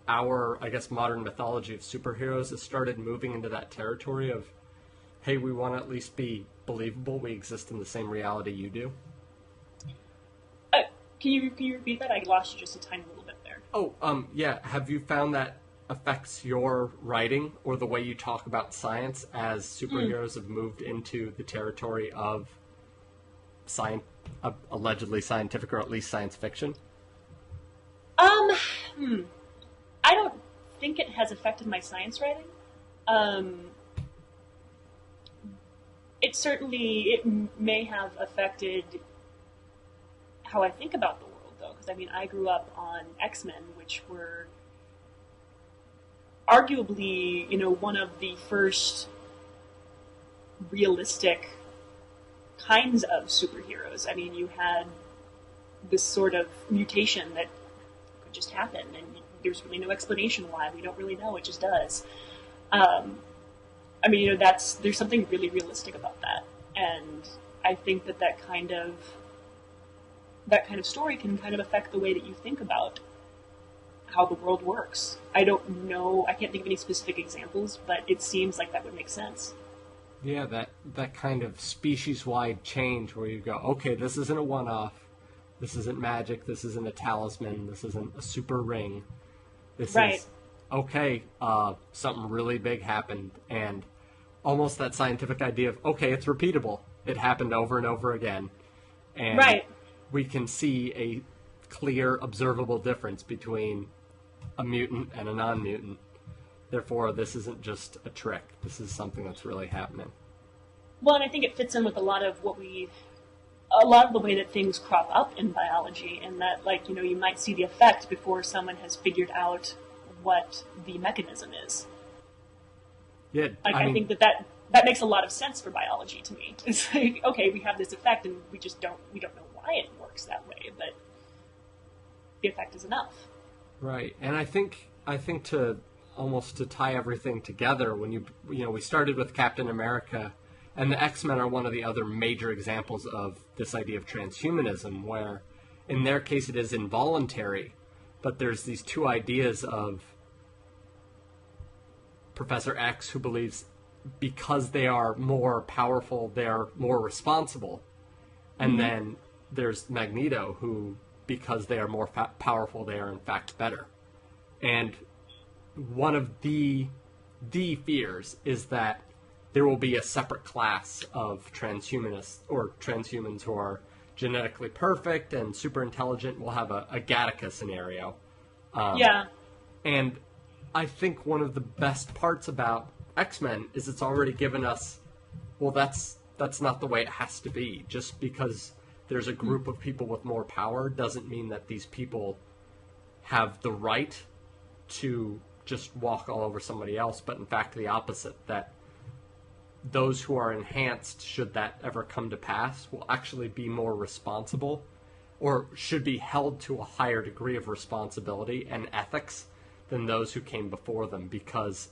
our, I guess, modern mythology of superheroes has started moving into that territory of, hey, we want to at least be believable, we exist in the same reality you do? Can you repeat that? I lost you just a tiny little bit there. Oh, yeah. Have you found that affects your writing or the way you talk about science as superheroes have moved into the territory of allegedly scientific or at least science fiction? I don't think it has affected my science writing. It may have affected how I think about the world, though, because I grew up on X-Men, which were arguably, one of the first realistic kinds of superheroes. You had this sort of mutation that could just happen, and there's really no explanation why. We don't really know; it just does. There's something really realistic about that, and I think that kind of story can kind of affect the way that you think about how the world works. I don't know, I can't think of any specific examples, but it seems like that would make sense. Yeah, that kind of species-wide change where you go, okay, this isn't a one-off, this isn't magic, this isn't a talisman, this isn't a super ring. This is, okay, something really big happened, and almost that scientific idea of, okay, it's repeatable. It happened over and over again. And we can see a clear, observable difference between a mutant and a non-mutant. Therefore, this isn't just a trick. This is something that's really happening. Well, and I think it fits in with a lot of the way that things crop up in biology, and that, you might see the effect before someone has figured out what the mechanism is. Yeah, Like, I think that makes a lot of sense for biology to me. It's like, okay, we have this effect, and we don't know why it works that way, but the effect is enough. Right, and I think to tie everything together, when we started with Captain America, and the X-Men are one of the other major examples of this idea of transhumanism, where in their case it is involuntary, but there's these two ideas of Professor X, who believes because they are more powerful, they are more responsible, and then there's Magneto, who, because they are more powerful, they are in fact better. And one of the fears is that there will be a separate class of transhumanists or transhumans who are genetically perfect and super intelligent. We'll have a Gattaca scenario. And I think one of the best parts about X-Men is it's already given us, well, that's not the way it has to be. Just because there's a group of people with more power doesn't mean that these people have the right to just walk all over somebody else, but in fact the opposite, that those who are enhanced, should that ever come to pass, will actually be more responsible, or should be held to a higher degree of responsibility and ethics than those who came before them, because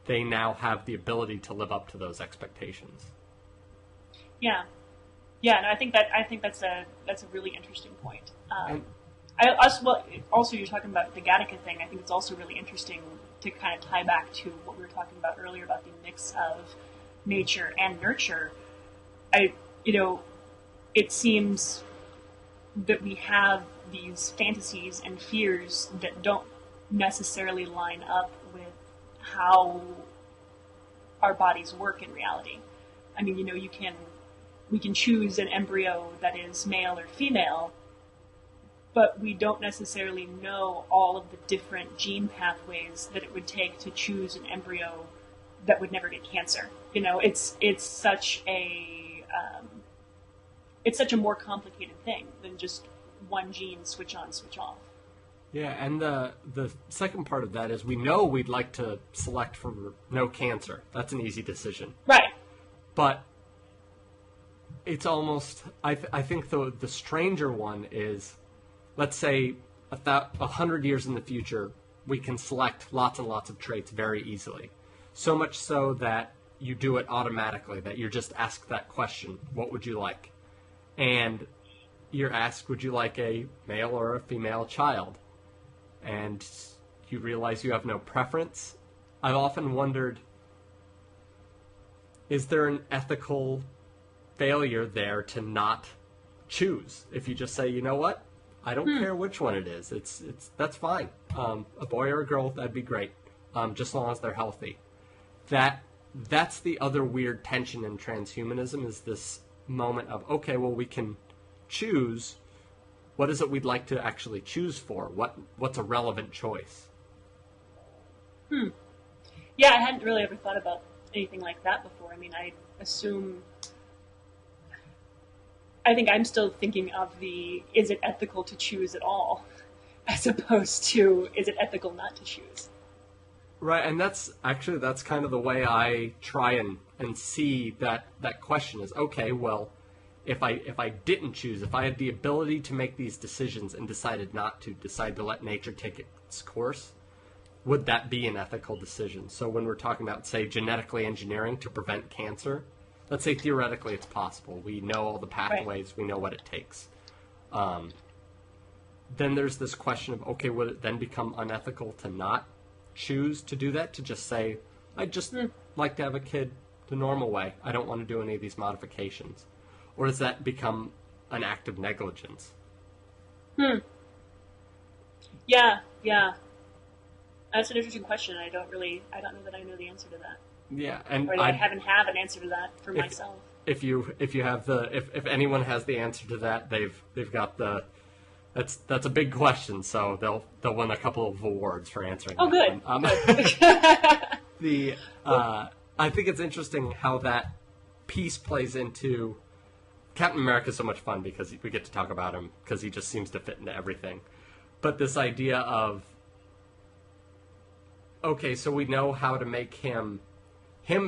they now have the ability to live up to those expectations. Yeah, no, I think that's a really interesting point. Also, you're talking about the Gattaca thing. I think it's also really interesting to kind of tie back to what we were talking about earlier about the mix of nature and nurture. It seems that we have these fantasies and fears that don't necessarily line up with how our bodies work in reality. I mean, we can choose an embryo that is male or female, but we don't necessarily know all of the different gene pathways that it would take to choose an embryo that would never get cancer. It's such a more complicated thing than just one gene switch on, switch off. Yeah, and the second part of that is we know we'd like to select for no cancer. That's an easy decision. Right. But it's almost, I think the stranger one is, let's say 100 years in the future, we can select lots and lots of traits very easily. So much so that you do it automatically, that you're just asked that question, what would you like? And you're asked, would you like a male or a female child? And you realize you have no preference. I've often wondered, is there an ethical failure there to not choose? If you just say, you know what? I don't care which one it is. That's fine. A boy or a girl, that'd be great. Just as long as they're healthy. That's the other weird tension in transhumanism, is this moment of, okay, well, we can choose. What is it we'd like to actually choose for? What's a relevant choice? Yeah, I hadn't really ever thought about anything like that before. I mean, I think I'm still thinking of is it ethical to choose at all, as opposed to, is it ethical not to choose? Right, and that's kind of the way I try and see that question is, okay, well, if I didn't choose, if I had the ability to make these decisions and decided not to, decide to let nature take its course, would that be an ethical decision? So when we're talking about, say, genetically engineering to prevent cancer, let's say theoretically it's possible. We know all the pathways. Right. We know what it takes. Then there's this question of, okay, would it then become unethical to not choose to do that? To just say, I'd just like to have a kid the normal way. I don't want to do any of these modifications. Or does that become an act of negligence? Yeah. That's an interesting question. I don't know that I know the answer to that. Yeah, and or I haven't have an answer to that for myself. If anyone has the answer to that, they've got that's a big question. So they'll win a couple of awards for answering. Oh, good. Good. I think it's interesting how that piece plays into. Captain America is so much fun because we get to talk about him because he just seems to fit into everything. But this idea of okay, so we know how to make him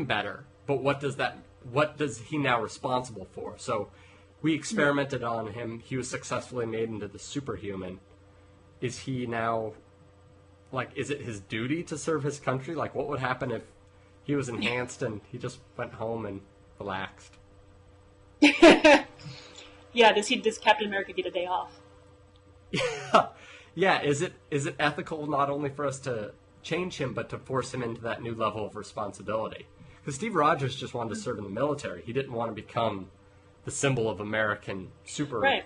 better, but what does he now responsible for? So we experimented on him. He was successfully made into the superhuman. Is he now, like, is it his duty to serve his country? Like, what would happen if he was enhanced and he just went home and relaxed? Yeah, does Captain America get a day off? Yeah, is it ethical not only for us to change him, but to force him into that new level of responsibility? Because Steve Rogers just wanted to serve in the military. He didn't want to become the symbol of American super... Right.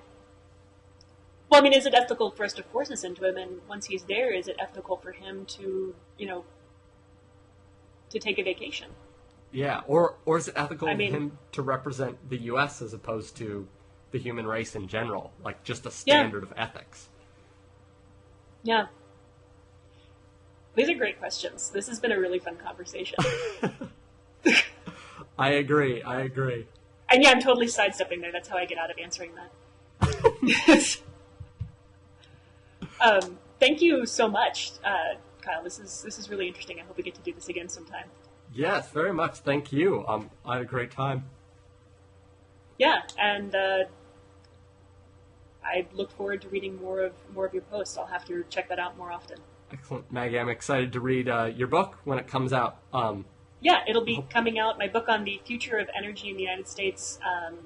Well, I mean, is it ethical for us to force this into him? And once he's there, is it ethical for him to, to take a vacation? Yeah, or is it ethical for him to represent the U.S. as opposed to the human race in general? Like, just a standard of ethics. Yeah. These are great questions. This has been a really fun conversation. I agree. And yeah, I'm totally sidestepping there. That's how I get out of answering that. Thank you so much, Kyle. This is really interesting. I hope we get to do this again sometime. Yes, very much. Thank you. I had a great time. Yeah, and I look forward to reading more of your posts. I'll have to check that out more often. Excellent, Maggie. I'm excited to read your book when it comes out. Yeah, it'll be coming out. My book on the future of energy in the United States.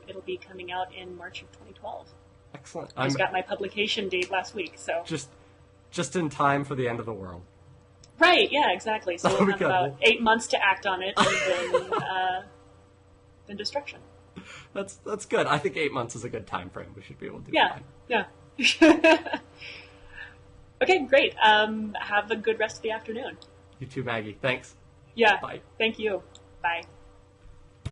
It'll be coming out in March of 2012. Excellent. I just got my publication date last week, so just in time for the end of the world. Right. Yeah. Exactly. So we'll have about 8 months to act on it, and then destruction. That's good. I think 8 months is a good time frame. We should be able to do that. Yeah. Okay. Great. Have a good rest of the afternoon. You too, Maggie. Thanks. Yeah. Bye. Thank you. Bye.